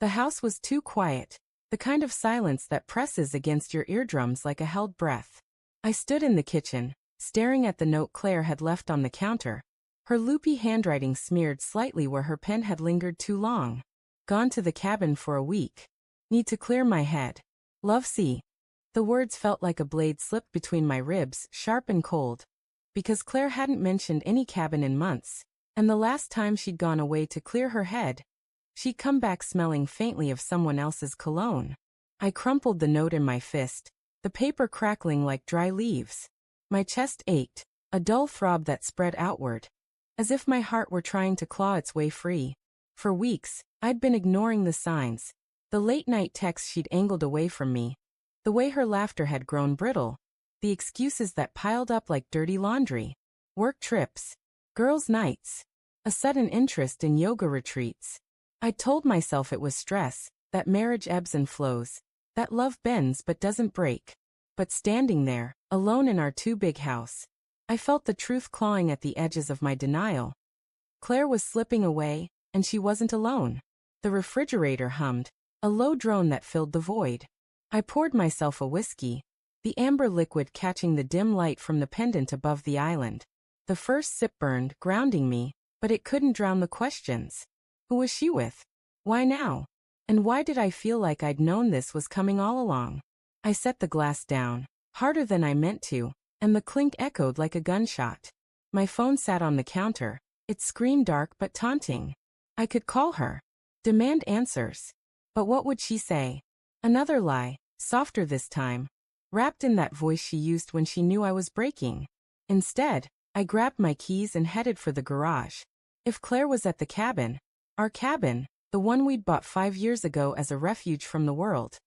The house was too quiet, the kind of silence that presses against your eardrums like a held breath. I stood in the kitchen, staring at the note Claire had left on the counter, her loopy handwriting smeared slightly where her pen had lingered too long. Gone to the cabin for a week. Need to clear my head. Love C. The words felt like a blade slipped between my ribs, sharp and cold. Because Claire hadn't mentioned any cabin in months, and the last time she'd gone away to clear her head, she'd come back smelling faintly of someone else's cologne. I crumpled the note in my fist, the paper crackling like dry leaves. My chest ached, a dull throb that spread outward, as if my heart were trying to claw its way free. For weeks, I'd been ignoring the signs, the late-night texts she'd angled away from me, the way her laughter had grown brittle, the excuses that piled up like dirty laundry, work trips, girls' nights, a sudden interest in yoga retreats. I told myself it was stress, that marriage ebbs and flows, that love bends but doesn't break. But standing there, alone in our too big house, I felt the truth clawing at the edges of my denial. Claire was slipping away, and she wasn't alone. The refrigerator hummed, a low drone that filled the void. I poured myself a whiskey, the amber liquid catching the dim light from the pendant above the island. The first sip burned, grounding me, but it couldn't drown the questions. Who was she with? Why now? And why did I feel like I'd known this was coming all along? I set the glass down, harder than I meant to, and the clink echoed like a gunshot. My phone sat on the counter, its screen dark but taunting. I could call her, demand answers. But what would she say? Another lie, softer this time, wrapped in that voice she used when she knew I was breaking. Instead, I grabbed my keys and headed for the garage. If Claire was at the cabin, our cabin, the one we'd bought 5 years ago as a refuge from the world,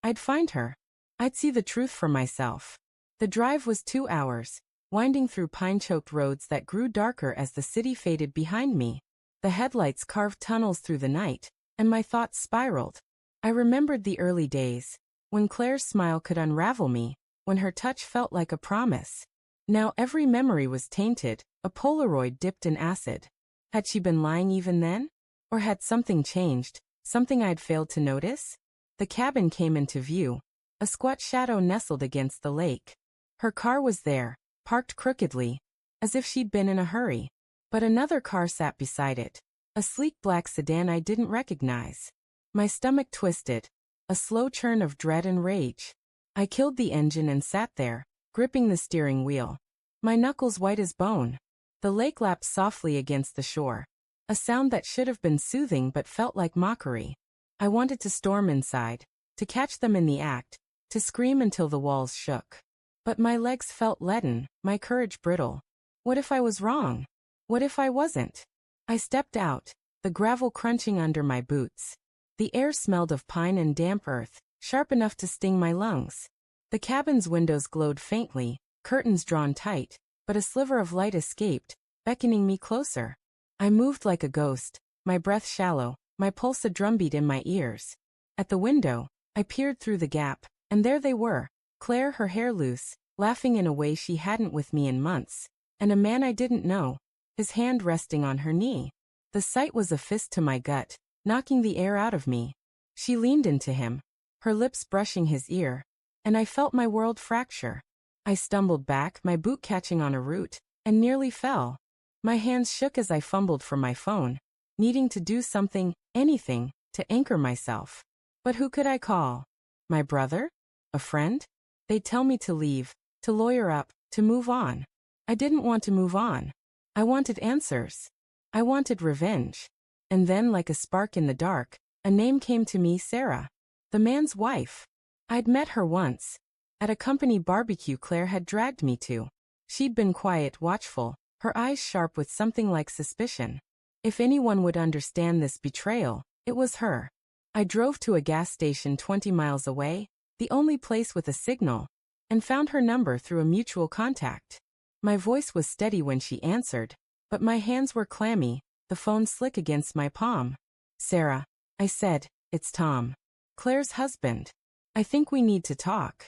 I'd find her. I'd see the truth for myself. The drive was 2 hours, winding through pine-choked roads that grew darker as the city faded behind me. The headlights carved tunnels through the night, and my thoughts spiraled. I remembered the early days, when Claire's smile could unravel me, when her touch felt like a promise. Now every memory was tainted, a Polaroid dipped in acid. Had she been lying even then? Or had something changed, something I'd failed to notice? The cabin came into view, a squat shadow nestled against the lake. Her car was there, parked crookedly, as if she'd been in a hurry. But another car sat beside it, a sleek black sedan I didn't recognize. My stomach twisted, a slow churn of dread and rage. I killed the engine and sat there, gripping the steering wheel, my knuckles white as bone. The lake lapped softly against the shore, a sound that should have been soothing but felt like mockery. I wanted to storm inside, to catch them in the act, to scream until the walls shook. But my legs felt leaden, my courage brittle. What if I was wrong? What if I wasn't? I stepped out, the gravel crunching under my boots. The air smelled of pine and damp earth, sharp enough to sting my lungs. The cabin's windows glowed faintly, curtains drawn tight, but a sliver of light escaped, beckoning me closer. I moved like a ghost, my breath shallow, my pulse a drumbeat in my ears. At the window, I peered through the gap, and there they were, Claire, her hair loose, laughing in a way she hadn't with me in months, and a man I didn't know, his hand resting on her knee. The sight was a fist to my gut, knocking the air out of me. She leaned into him, her lips brushing his ear, and I felt my world fracture. I stumbled back, my boot catching on a root, and nearly fell. My hands shook as I fumbled for my phone, needing to do something, anything, to anchor myself. But who could I call? My brother? A friend? They'd tell me to leave, to lawyer up, to move on. I didn't want to move on. I wanted answers. I wanted revenge. And then, like a spark in the dark, a name came to me, Sarah. The man's wife. I'd met her once. At a company barbecue Claire had dragged me to. She'd been quiet, watchful, her eyes sharp with something like suspicion. If anyone would understand this betrayal, it was her. I drove to a gas station 20 miles away, the only place with a signal, and found her number through a mutual contact. My voice was steady when she answered, but my hands were clammy, the phone slick against my palm. Sarah, I said, it's Tom. Claire's husband. I think we need to talk.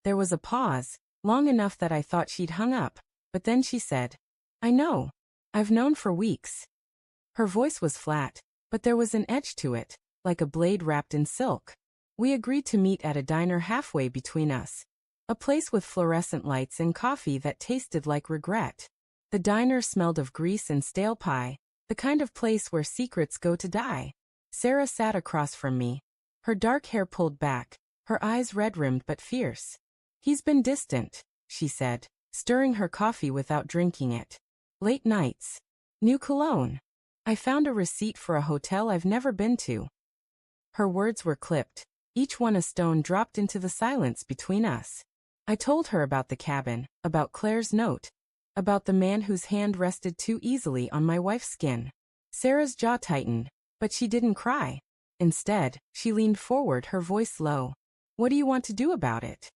There was a pause, long enough that I thought she'd hung up, but then she said, I know. I've known for weeks. Her voice was flat, but there was an edge to it, like a blade wrapped in silk. We agreed to meet at a diner halfway between us. A place with fluorescent lights and coffee that tasted like regret. The diner smelled of grease and stale pie, the kind of place where secrets go to die. Sarah sat across from me, her dark hair pulled back, her eyes red-rimmed but fierce. "He's been distant," she said, stirring her coffee without drinking it. "Late nights. New cologne. I found a receipt for a hotel I've never been to." Her words were clipped, each one a stone dropped into the silence between us. I told her about the cabin, about Claire's note, about the man whose hand rested too easily on my wife's skin. Sarah's jaw tightened, but she didn't cry. Instead, she leaned forward, her voice low. "What do you want to do about it?"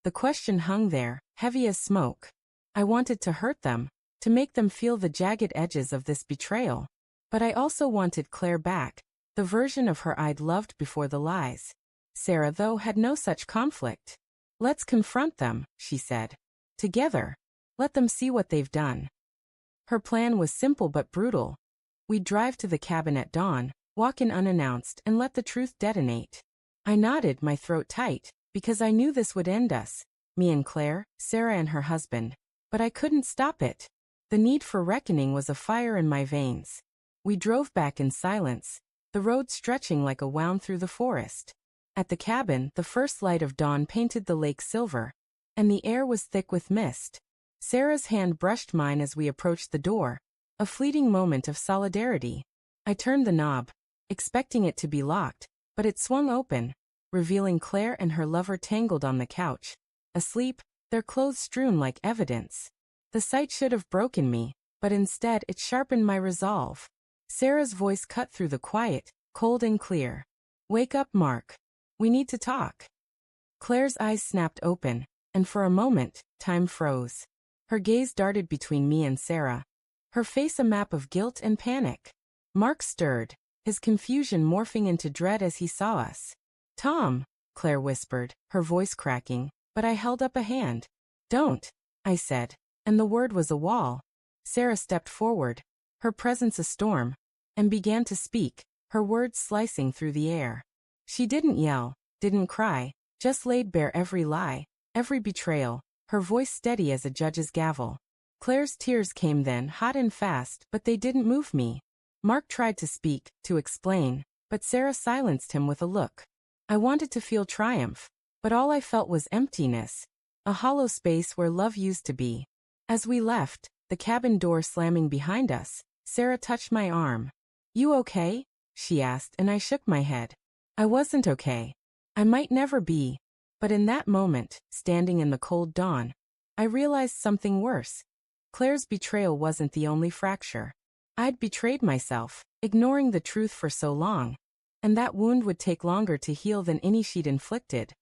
The question hung there, heavy as smoke. I wanted to hurt them, to make them feel the jagged edges of this betrayal. But I also wanted Claire back, the version of her I'd loved before the lies. Sarah, though, had no such conflict. "Let's confront them," she said. "Together. Let them see what they've done." Her plan was simple but brutal. We'd drive to the cabin at dawn, walk in unannounced, and let the truth detonate. I nodded, my throat tight, because I knew this would end us, me and Claire, Sarah and her husband. But I couldn't stop it. The need for reckoning was a fire in my veins. We drove back in silence, the road stretching like a wound through the forest. At the cabin, the first light of dawn painted the lake silver, and the air was thick with mist. Sarah's hand brushed mine as we approached the door, a fleeting moment of solidarity. I turned the knob, expecting it to be locked, but it swung open, revealing Claire and her lover tangled on the couch, asleep, their clothes strewn like evidence. The sight should have broken me, but instead it sharpened my resolve. Sarah's voice cut through the quiet, cold and clear. "Wake up, Mark. We need to talk." Claire's eyes snapped open, and for a moment, time froze. Her gaze darted between me and Sarah, her face a map of guilt and panic. Mark stirred, his confusion morphing into dread as he saw us. "Tom," Claire whispered, her voice cracking, but I held up a hand. "Don't," I said, and the word was a wall. Sarah stepped forward, her presence a storm, and began to speak, her words slicing through the air. She didn't yell, didn't cry, just laid bare every lie, every betrayal, her voice steady as a judge's gavel. Claire's tears came then, hot and fast, but they didn't move me. Mark tried to speak, to explain, but Sarah silenced him with a look. I wanted to feel triumph, but all I felt was emptiness, a hollow space where love used to be. As we left, the cabin door slamming behind us, Sarah touched my arm. "You okay?" she asked, and I shook my head. I wasn't okay. I might never be. But in that moment, standing in the cold dawn, I realized something worse. Claire's betrayal wasn't the only fracture. I'd betrayed myself, ignoring the truth for so long, and that wound would take longer to heal than any she'd inflicted.